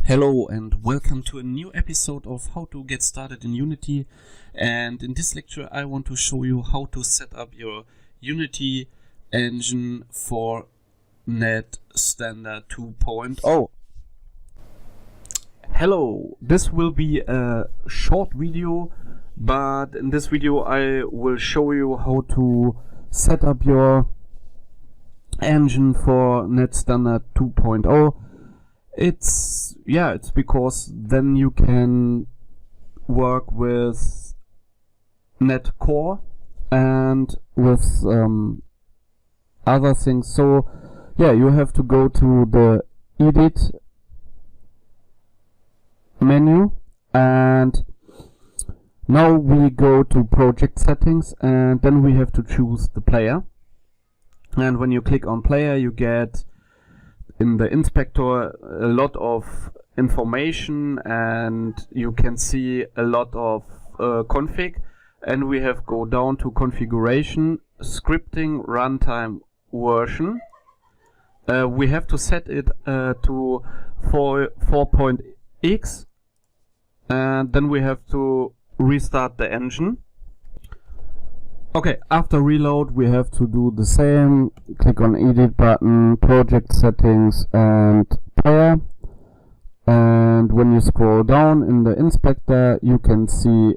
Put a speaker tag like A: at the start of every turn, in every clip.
A: Hello and welcome to a new episode of How to Get Started in Unity, and in this lecture I want to show you how to set up your Unity engine for Net Standard 2.0. Hello, this will be a short video, but in this video I will show you how to set up your engine for Net Standard 2.0. It's because then you can work with Net Core and with other things. So you have to go to the Edit menu, and now we go to Project Settings, and then we have to choose the player. And when you click on player, you get in the inspector a lot of information, and you can see a lot of config, and we have go down to configuration, scripting, runtime, version. We have to set it to 4.x, and then we have to restart the engine. Okay, after reload we have to do the same. Click on edit button, project settings and player, and when you scroll down in the inspector you can see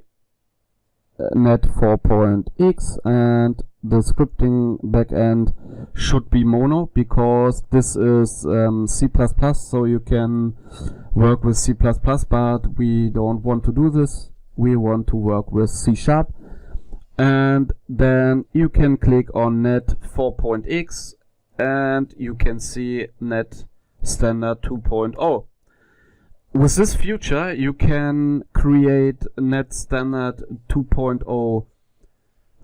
A: net 4.x, and the scripting backend should be Mono because this is C++, so you can work with C++, but we don't want to do this. We want to work with C#. And then you can click on Net 4.x and you can see Net Standard 2.0. With this feature you can create Net Standard 2.0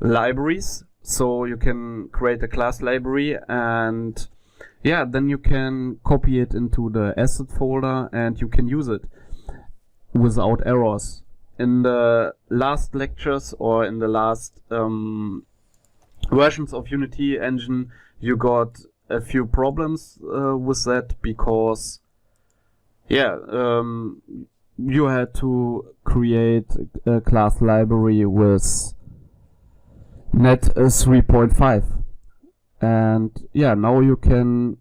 A: libraries. So you can create a class library, and then you can copy it into the asset folder and you can use it without errors. In the last lectures or in the last versions of Unity engine, you got a few problems with that because you had to create a class library with Net 3.5, and now you can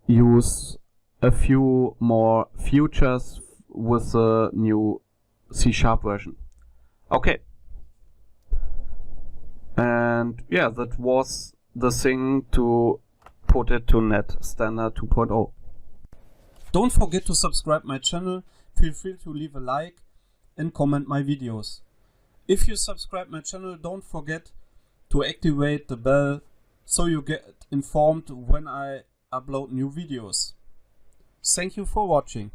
A: use a few more features with the new C# version. Okay, and that was the thing to put it to Net Standard 2.0.
B: Don't forget to subscribe my channel, feel free to leave a like and comment my videos. If you subscribe my channel, don't forget to activate the bell so you get informed when I upload new videos. Thank you for watching.